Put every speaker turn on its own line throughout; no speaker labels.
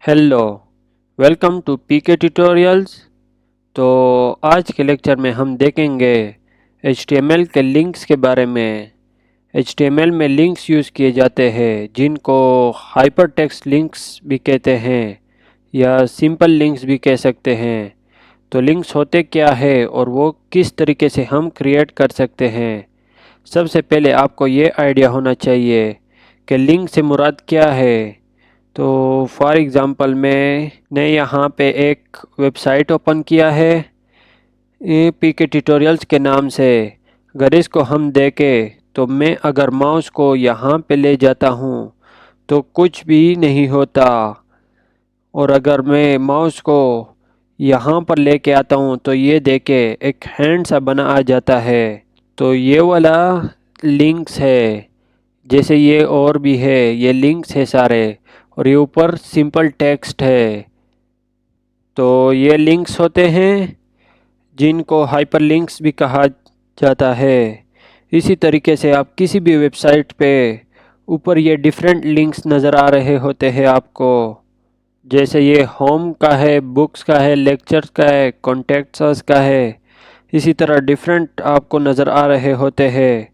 Hello, welcome to PK tutorials. तो आज के लेक्चर में हम देखेंगे HTML के लिंक्स के बारे में। HTML में लिंक्स यूज़ किए जाते हैं जिनको हाइपरटेक्स्ट लिंक्स भी कहते हैं या सिंपल लिंक्स भी कह सकते हैं। तो लिंक्स होते क्या है और वो किस तरीके से हम क्रिएट कर सकते हैं। सबसे पहले आपको ये आइडिया होना चाहिए कि लिंक से मुराद क्या है। तो फॉर एग्ज़ाम्पल मैंने यहाँ पे एक वेबसाइट ओपन किया है पीके ट्यूटोरियल्स के नाम से। अगर इसको हम देखें तो मैं अगर माउस को यहाँ पे ले जाता हूँ तो कुछ भी नहीं होता, और अगर मैं माउस को यहाँ पर लेके आता हूँ तो ये देखे एक हैंड सा बना आ जाता है। तो ये वाला लिंक्स है। जैसे ये और भी है, ये लिंक्स है सारे, और ये ऊपर सिंपल टेक्स्ट है। तो ये लिंक्स होते हैं जिनको हाइपरलिंक्स भी कहा जाता है। इसी तरीके से आप किसी भी वेबसाइट पे ऊपर ये डिफरेंट लिंक्स नज़र आ रहे होते हैं आपको। जैसे ये होम का है, बुक्स का है, लेक्चर्स का है, कॉन्टैक्ट्स का है। इसी तरह डिफरेंट आपको नज़र आ रहे होते हैं।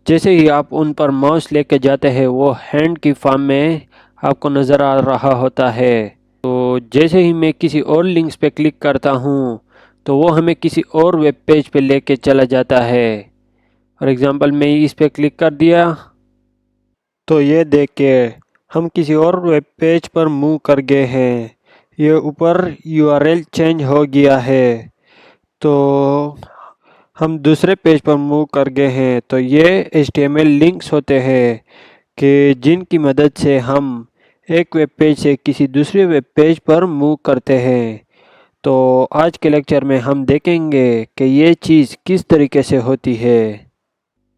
जैसे ही आप उन पर माउस लेके जाते हैं वो हैंड की फॉर्म में आपको नज़र आ रहा होता है। तो जैसे ही मैं किसी और लिंक्स पे क्लिक करता हूँ तो वो हमें किसी और वेब पेज पे लेके चला जाता है। फॉर एग्ज़ाम्पल मैं इस पे क्लिक कर दिया तो ये देख के हम किसी और वेब पेज पर मूव कर गए हैं। ये ऊपर यूआरएल चेंज हो गया है तो हम दूसरे पेज पर मूव कर गए हैं। तो ये HTML लिंक्स होते हैं कि जिनकी मदद से हम एक वेब पेज से किसी दूसरे वेब पेज पर मूव करते हैं। तो आज के लेक्चर में हम देखेंगे कि ये चीज़ किस तरीके से होती है।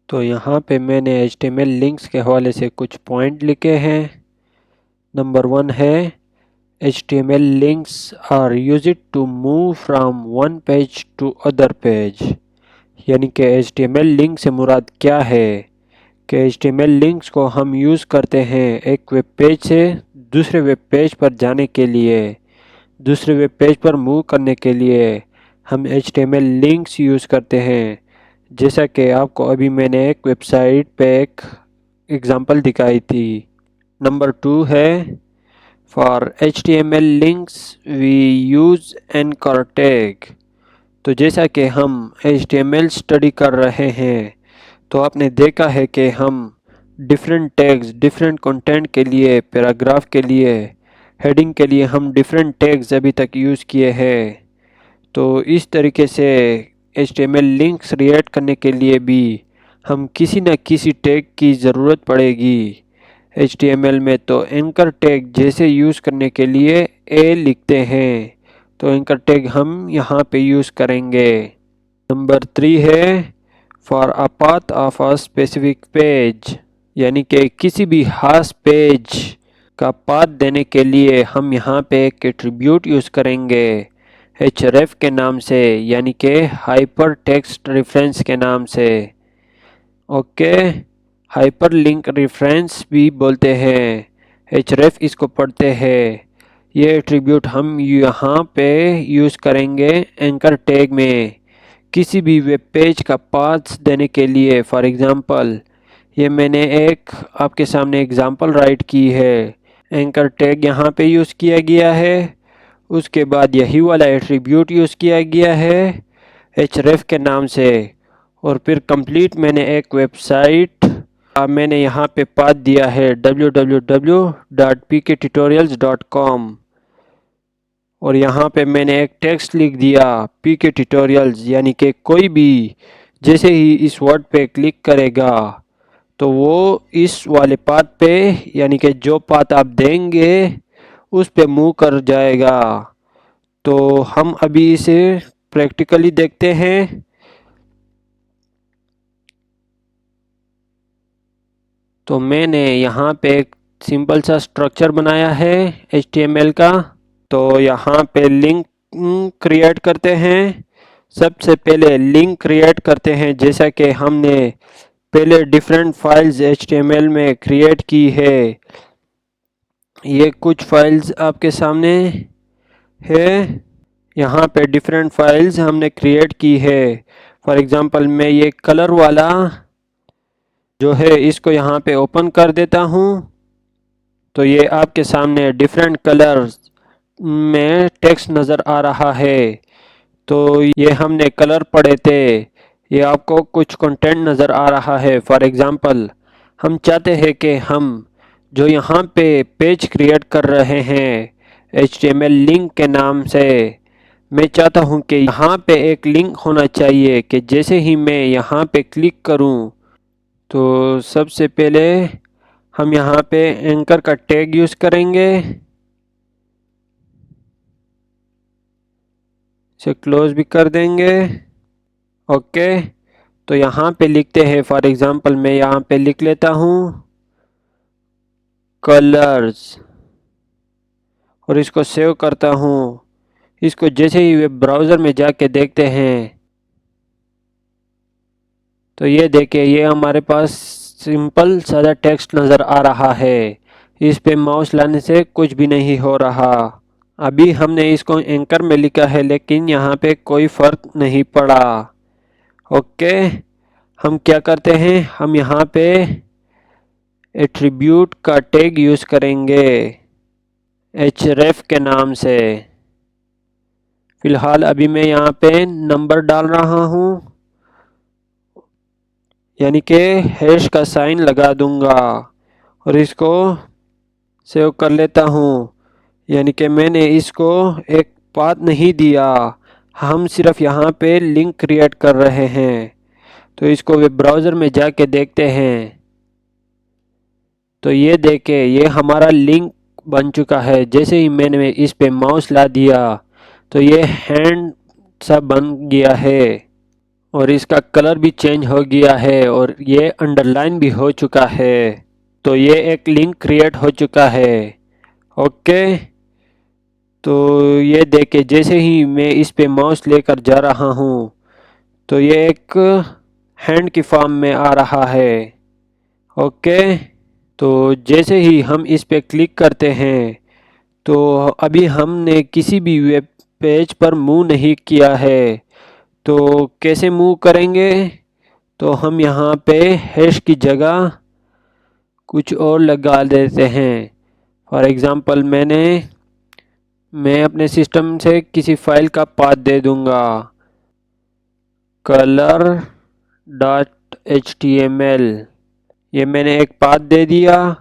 तो यहाँ पे मैंने HTML लिंक्स के हवाले से कुछ पॉइंट लिखे हैं। नंबर 1 है HTML links are used to move from one page to other page। यानी कि HTML लिंक से मुराद क्या है कि HTML लिंक्स को हम यूज़ करते हैं एक वेब पेज से दूसरे वेब पेज पर जाने के लिए। दूसरे वेब पेज पर मूव करने के लिए हम HTML लिंक्स यूज़ करते हैं। जैसा कि आपको अभी मैंने एक वेबसाइट पे एक एग्ज़ाम्पल दिखाई थी। नंबर 2 है for HTML links we use anchor tag. तो जैसा कि हम HTML स्टडी कर रहे हैं तो आपने देखा है कि हम डिफरेंट टैग्स डिफरेंट कंटेंट के लिए, पैराग्राफ के लिए, हेडिंग के लिए हम डिफरेंट टैग्स अभी तक यूज़ किए हैं। तो इस तरीके से HTML लिंक्स क्रिएट करने के लिए भी हम किसी न किसी टैग की ज़रूरत पड़ेगी। HTML में तो एंकर टैग जैसे यूज़ करने के लिए ए लिखते हैं, तो एंकर टैग हम यहाँ पे यूज़ करेंगे। नंबर 3 है for a path of a specific page. यानी कि किसी भी खास पेज का पाथ देने के लिए हम यहाँ पे एक एट्रीब्यूट यूज़ करेंगे href के नाम से, यानी कि हाइपर टेक्स्ट रेफरेंस के नाम से। ओके, हाइपर लिंक रेफरेंस भी बोलते हैं, href इसको पढ़ते हैं। ये एट्रीब्यूट हम यहाँ पे यूज़ करेंगे एंकर टैग में किसी भी वेब पेज का पाथ देने के लिए। फॉर एग्ज़ाम्पल ये मैंने एक आपके सामने एग्ज़ाम्पल राइट की है, एंकर टैग यहाँ पे यूज़ किया गया है, उसके बाद यही वाला एट्रीब्यूट यूज़ किया गया है href के नाम से, और फिर कंप्लीट मैंने एक वेबसाइट मैंने यहाँ पे पाथ दिया है www.pktutorials.com, और यहाँ पे मैंने एक टेक्स्ट लिख दिया पीके ट्यूटोरियल्स। यानी कि कोई भी जैसे ही इस वर्ड पे क्लिक करेगा तो वो इस वाले पाथ पे, यानी कि जो पाथ आप देंगे उस पे मूव कर जाएगा। तो हम अभी इसे प्रैक्टिकली देखते हैं। तो मैंने यहाँ पे एक सिंपल सा स्ट्रक्चर बनाया है HTML का। तो यहाँ पे लिंक क्रिएट करते हैं। सबसे पहले लिंक क्रिएट करते हैं जैसा कि हमने पहले डिफरेंट फाइल्स HTML में क्रिएट की है। ये कुछ फाइल्स आपके सामने है। यहाँ पे डिफरेंट फाइल्स हमने क्रिएट की है। फॉर एग्ज़ाम्पल मैं ये कलर वाला जो है इसको यहाँ पे ओपन कर देता हूँ। तो ये आपके सामने डिफरेंट कलर्स में टेक्स्ट नज़र आ रहा है। तो ये हमने कलर पढ़े थे, ये आपको कुछ कंटेंट नज़र आ रहा है। फॉर एग्ज़ाम्पल हम चाहते हैं कि हम जो यहाँ पे पेज क्रिएट कर रहे हैं HTML लिंक के नाम से, मैं चाहता हूँ कि यहाँ पे एक लिंक होना चाहिए कि जैसे ही मैं यहाँ पे क्लिक करूँ तो सबसे पहले हम यहाँ पे एंकर का टैग यूज़ करेंगे। इसे क्लोज भी कर देंगे। ओके, तो यहाँ पे लिखते हैं, फॉर एग्ज़ाम्पल मैं यहाँ पे लिख लेता हूँ कलर्स और इसको सेव करता हूँ। इसको जैसे ही वेब ब्राउज़र में जाके देखते हैं तो ये देखिए ये हमारे पास सिंपल सादा टेक्स्ट नज़र आ रहा है। इस पे माउस लाने से कुछ भी नहीं हो रहा। अभी हमने इसको एंकर में लिखा है लेकिन यहाँ पे कोई फ़र्क नहीं पड़ा। ओके, हम क्या करते हैं, हम यहाँ पे एट्रीब्यूट का टैग यूज़ करेंगे href के नाम से। फ़िलहाल अभी मैं यहाँ पे नंबर डाल रहा हूँ, यानी कि हैश का साइन लगा दूंगा और इसको सेव कर लेता हूँ। यानी कि मैंने इसको एक पाथ नहीं दिया, हम सिर्फ यहाँ पे लिंक क्रिएट कर रहे हैं। तो इसको वेब ब्राउज़र में जाके देखते हैं तो ये देखे ये हमारा लिंक बन चुका है। जैसे ही मैंने इस पे माउस ला दिया तो ये हैंड सा बन गया है और इसका कलर भी चेंज हो गया है और ये अंडरलाइन भी हो चुका है। तो ये एक लिंक क्रिएट हो चुका है। ओके, तो ये देखे जैसे ही मैं इस पे माउस लेकर जा रहा हूँ तो ये एक हैंड की फॉर्म में आ रहा है। ओके, तो जैसे ही हम इस पे क्लिक करते हैं तो अभी हमने किसी भी वेब पेज पर मूव नहीं किया है। तो कैसे मूव करेंगे, तो हम यहाँ पे हैश की जगह कुछ और लगा देते हैं। फॉर एग्ज़ाम्पल मैं अपने सिस्टम से किसी फाइल का पाथ दे दूँगा color.html। ये मैंने एक पाथ दे दिया,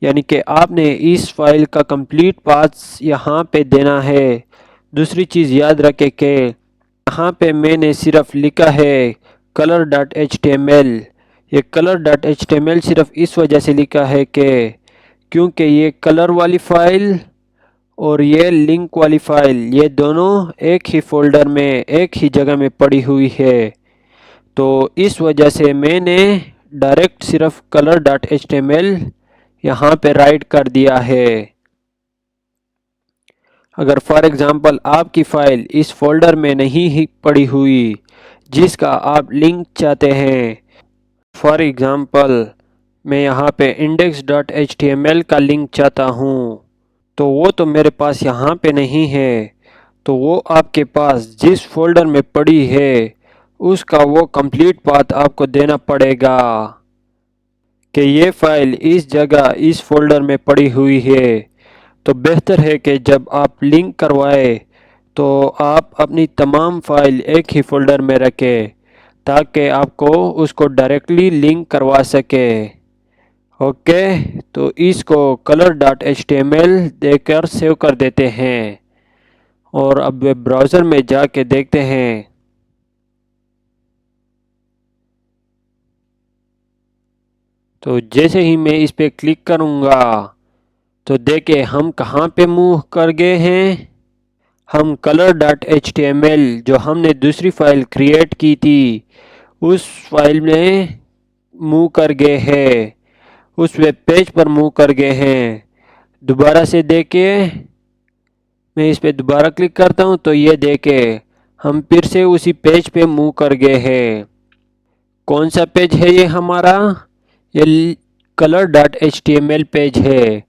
यानी कि आपने इस फाइल का कंप्लीट पाथ यहाँ पे देना है। दूसरी चीज़ याद रखें कि यहाँ पे मैंने सिर्फ लिखा है color.html। ये color.html सिर्फ इस वजह से लिखा है कि क्योंकि ये कलर वाली फ़ाइल और ये लिंक वाली फ़ाइल ये दोनों एक ही फ़ोल्डर में एक ही जगह में पड़ी हुई है। तो इस वजह से मैंने डायरेक्ट सिर्फ color.html यहाँ पे राइट कर दिया है। अगर फॉर एग्ज़ाम्पल आपकी फ़ाइल इस फोल्डर में नहीं ही पड़ी हुई जिसका आप लिंक चाहते हैं, फॉर एग्ज़ाम्पल मैं यहाँ पे index.html का लिंक चाहता हूँ, तो वो तो मेरे पास यहाँ पे नहीं है। तो वो आपके पास जिस फोल्डर में पड़ी है उसका वो कंप्लीट पाथ आपको देना पड़ेगा कि ये फ़ाइल इस जगह इस फोल्डर में पड़ी हुई है। तो बेहतर है कि जब आप लिंक करवाएं तो आप अपनी तमाम फ़ाइल एक ही फोल्डर में रखें ताकि आपको उसको डायरेक्टली लिंक करवा सके। ओके, तो इसको color.html देकर सेव कर देते हैं और अब वेब ब्राउज़र में जाके देखते हैं। तो जैसे ही मैं इस पे क्लिक करूँगा तो देखिए हम कहाँ पे मूव कर गए हैं। हम color.html जो हमने दूसरी फ़ाइल क्रिएट की थी उस फाइल में मूव कर गए हैं, उस वेब पेज पर मूव कर गए हैं। दोबारा से देखिए, मैं इस पे दोबारा क्लिक करता हूँ तो ये देखिए हम फिर से उसी पेज पे मूव कर गए हैं। कौन सा पेज है ये हमारा, ये color.html पेज है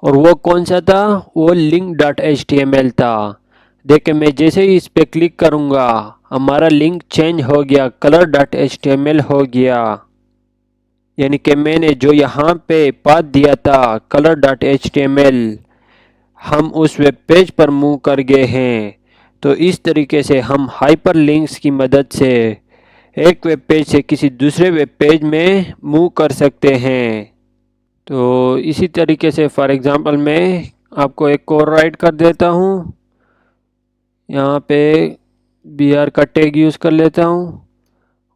और वो कौन सा था, वो link.html था। देखिए मैं जैसे ही इस पे क्लिक करूँगा हमारा लिंक चेंज हो गया, color.html हो गया। यानी कि मैंने जो यहाँ पे पाथ दिया था color.html, हम उस वेब पेज पर मूव कर गए हैं। तो इस तरीके से हम हाइपर लिंक्स की मदद से एक वेब पेज से किसी दूसरे वेब पेज में मूव कर सकते हैं। तो इसी तरीके से फॉर एग्ज़ाम्पल मैं आपको एक और राइट कर देता हूँ। यहाँ पे BR का टैग यूज़ कर लेता हूँ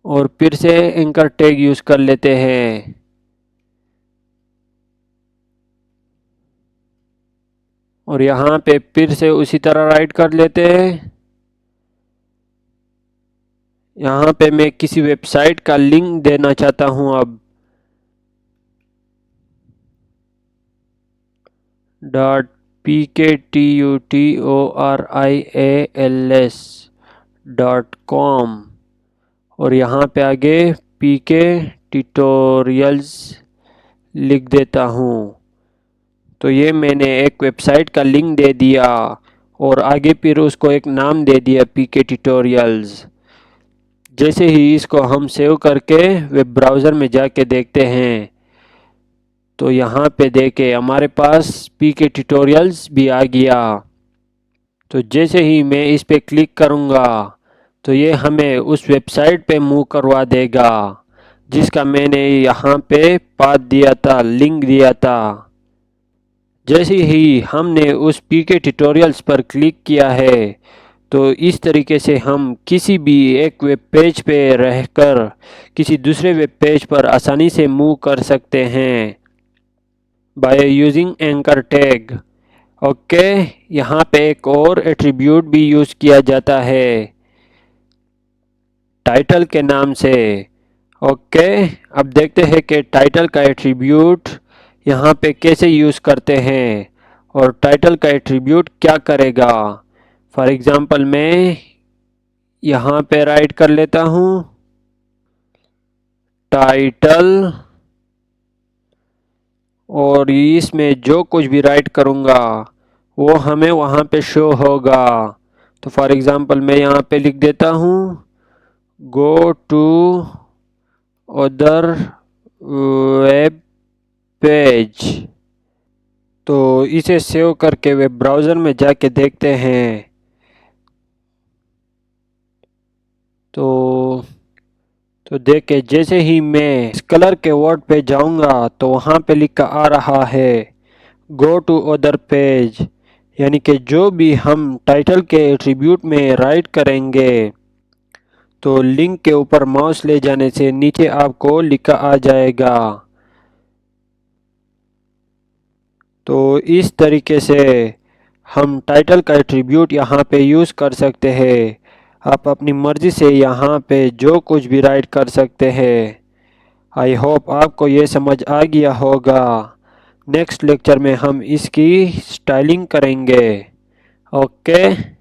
और फिर से एंकर टैग यूज़ कर लेते हैं। और यहाँ पे फिर से उसी तरह राइट कर लेते हैं। यहाँ पे मैं किसी वेबसाइट का लिंक देना चाहता हूँ अब .pktutorials.com और यहाँ पे आगे PK ट्यूटोरियल्स लिख देता हूँ। तो ये मैंने एक वेबसाइट का लिंक दे दिया और आगे फिर उसको एक नाम दे दिया PK ट्यूटोरियल्स। जैसे ही इसको हम सेव करके वेब ब्राउज़र में जाके देखते हैं तो यहाँ पे देखे हमारे पास PK ट्यूटोरियल्स भी आ गया। तो जैसे ही मैं इस पे क्लिक करूँगा तो ये हमें उस वेबसाइट पे मूव करवा देगा जिसका मैंने यहाँ पे पाथ दिया था, लिंक दिया था। जैसे ही हमने उस PK ट्यूटोरियल्स पर क्लिक किया है तो इस तरीके से हम किसी भी एक वेब पेज पे रहकर किसी दूसरे वेब पेज पर आसानी से मूव कर सकते हैं by using anchor tag. Okay, यहाँ पे एक और एट्रीब्यूट भी यूज़ किया जाता है टाइटल के नाम से। ओके, अब देखते हैं कि टाइटल का एट्रीब्यूट यहाँ पे कैसे यूज़ करते हैं और टाइटल का एट्रीब्यूट क्या करेगा। फॉर एग्ज़ाम्पल मैं यहाँ पे राइट कर लेता हूँ टाइटल और इसमें जो कुछ भी राइट करूँगा वो हमें वहाँ पे शो होगा। तो फॉर एग्ज़ाम्पल मैं यहाँ पे लिख देता हूँ go to other web page. तो इसे सेव करके वेब ब्राउज़र में जाके देखते हैं तो देखे जैसे ही मैं इस कलर के वर्ड पे जाऊंगा तो वहाँ पे लिखा आ रहा है गो टू अदर पेज। यानी कि जो भी हम टाइटल के एट्रीब्यूट में राइट करेंगे तो लिंक के ऊपर माउस ले जाने से नीचे आपको लिखा आ जाएगा। तो इस तरीके से हम टाइटल का एट्रीब्यूट यहाँ पे यूज़ कर सकते हैं। आप अपनी मर्ज़ी से यहाँ पे जो कुछ भी राइट कर सकते हैं। आई होप आपको ये समझ आ गया होगा। नेक्स्ट लेक्चर में हम इसकी स्टाइलिंग करेंगे। ओके।